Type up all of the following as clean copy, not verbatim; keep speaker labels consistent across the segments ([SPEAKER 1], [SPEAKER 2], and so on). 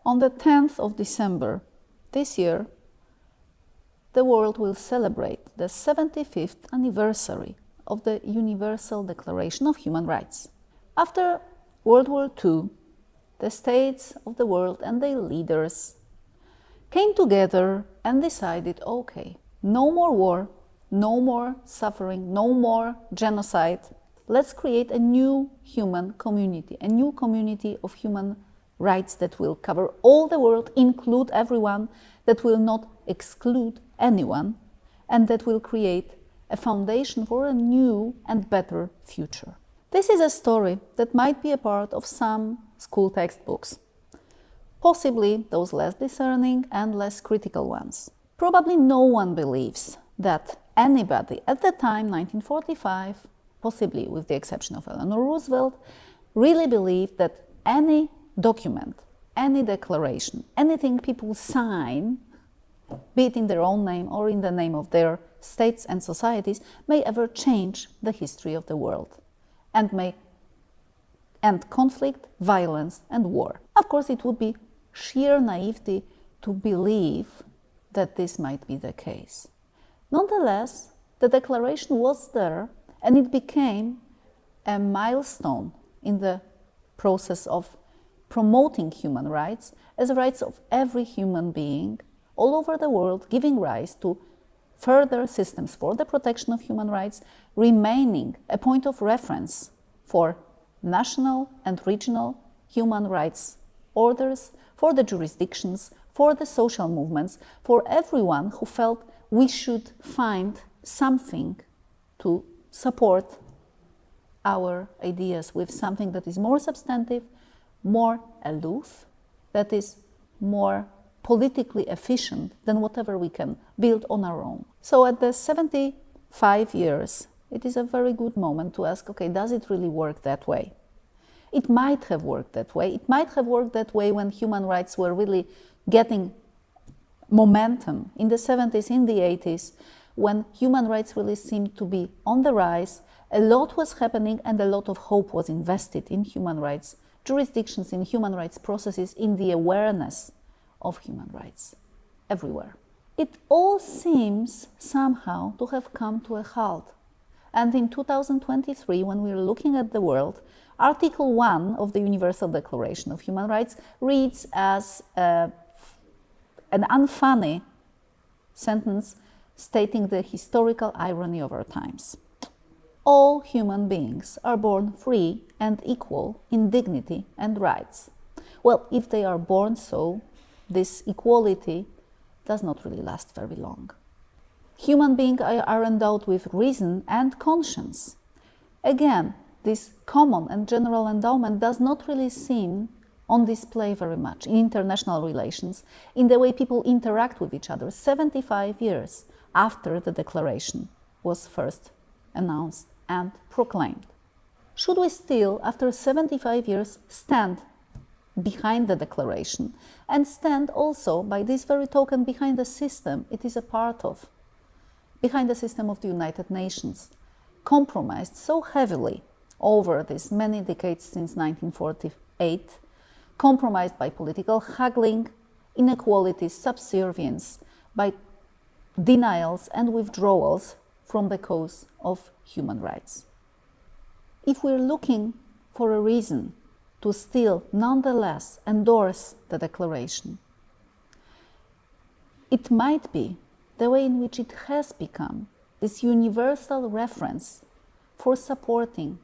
[SPEAKER 1] On the 10th of December this year, the world will celebrate the 75th anniversary of the Universal Declaration of Human Rights. After World War II, the states of the world and their leaders came together and decided, okay, no more war, no more suffering, no more genocide. Let's create a new human community, a new community of human rights that will cover all the world, include everyone, that will not exclude anyone, and that will create a foundation for a new and better future. This is a story that might be a part of some school textbooks, possibly those less discerning and less critical ones. Probably no one believes that anybody at the time, 1945, possibly with the exception of Eleanor Roosevelt, really believed that any document, any declaration, anything people sign, be it in their own name or in the name of their states and societies, may ever change the history of the world and may end conflict, violence, and war. Of course, it would be sheer naivety to believe that this might be the case. Nonetheless, the declaration was there and it became a milestone in the process of promoting human rights as the rights of every human being all over the world, giving rise to further systems for the protection of human rights, remaining a point of reference for national and regional human rights orders, for the jurisdictions, for the social movements, for everyone who felt we should find something to support our ideas with, something that is more substantive, more aloof, that is more politically efficient than whatever we can build on our own. So at the 75 years, it is a very good moment to ask, okay, does it really work that way? It might have worked that way. It might have worked that way when human rights were really getting momentum in the 70s, in the 80s, when human rights really seemed to be on the rise. A lot was happening and a lot of hope was invested in human rights jurisdictions, in human rights processes, in the awareness of human rights everywhere. It all seems somehow to have come to a halt. And in 2023, when we're looking at the world, Article 1 of the Universal Declaration of Human Rights reads as an unfunny sentence stating the historical irony of our times. All human beings are born free and equal in dignity and rights. Well, if they are born so, this equality does not really last very long. Human beings are endowed with reason and conscience. Again, this common and general endowment does not really seem on display very much in international relations, in the way people interact with each other 75 years after the declaration was first announced and proclaimed. Should we still, after 75 years, stand behind the declaration and stand also, by this very token, behind the system it is a part of, behind the system of the United Nations, compromised so heavily over these many decades since 1948, compromised by political haggling, inequalities, subservience, by denials and withdrawals from the cause of human rights. If we're looking for a reason to still nonetheless endorse the declaration, it might be the way in which it has become this universal reference for supporting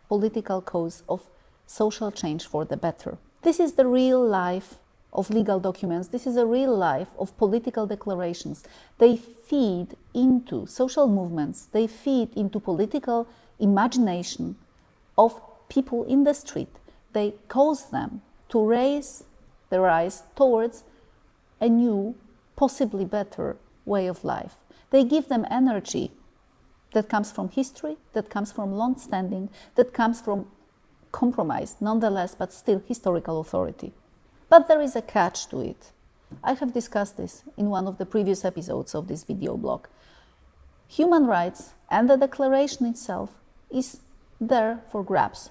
[SPEAKER 1] political cause of social change for the better. This is the real life of legal documents. This is a real life of political declarations. They feed into social movements. They feed into political imagination of people in the street. They cause them to raise their eyes towards a new, possibly better way of life. They give them energy that comes from history, that comes from long-standing, that comes from compromised, nonetheless, but still historical authority. But there is a catch to it. I have discussed this in one of the previous episodes of this video blog. Human rights and the declaration itself is there for grabs.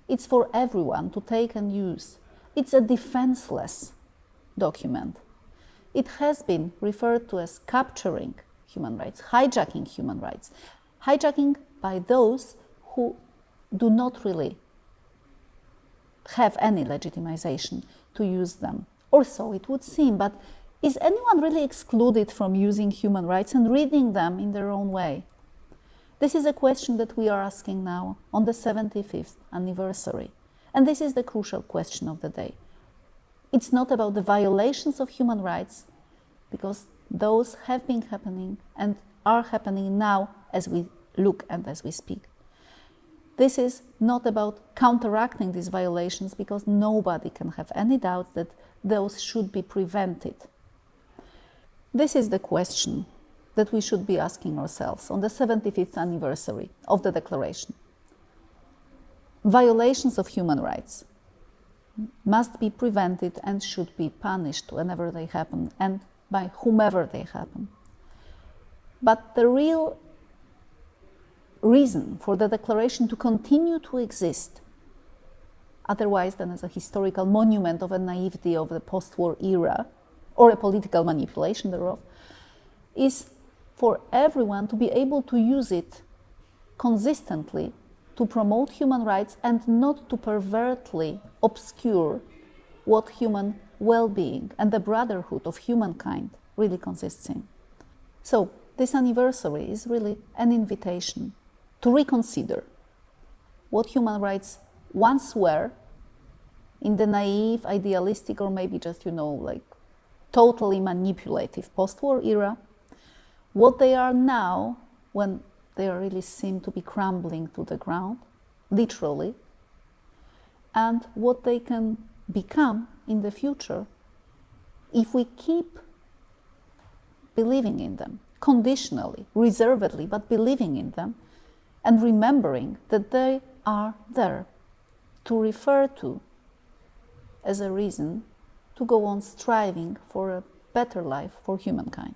[SPEAKER 1] It's for everyone to take and use. It's a defenseless document. It has been referred to as capturing human rights, hijacking human rights, hijacking by those who do not really have any legitimization to use them. Or so it would seem, but is anyone really excluded from using human rights and reading them in their own way? This is a question that we are asking now on the 75th anniversary. And this is the crucial question of the day. It's not about the violations of human rights, because those have been happening and are happening now as we look and as we speak. This is not about counteracting these violations, because nobody can have any doubt that those should be prevented. This is the question that we should be asking ourselves on the 75th anniversary of the Declaration. Violations of human rights must be prevented and should be punished whenever they happen and by whomever they happen. But the real reason for the Declaration to continue to exist, otherwise than as a historical monument of a naivety of the post-war era, or a political manipulation thereof, is for everyone to be able to use it consistently to promote human rights and not to pervertly obscure what human well-being and the brotherhood of humankind really consists in. So, this anniversary is really an invitation to reconsider what human rights once were in the naive, idealistic, or maybe just, totally manipulative post-war era, what they are now when they really seem to be crumbling to the ground, literally, and what they can become in the future if we keep believing in them, conditionally, reservedly, but believing in them, and remembering that they are there to refer to as a reason to go on striving for a better life for humankind.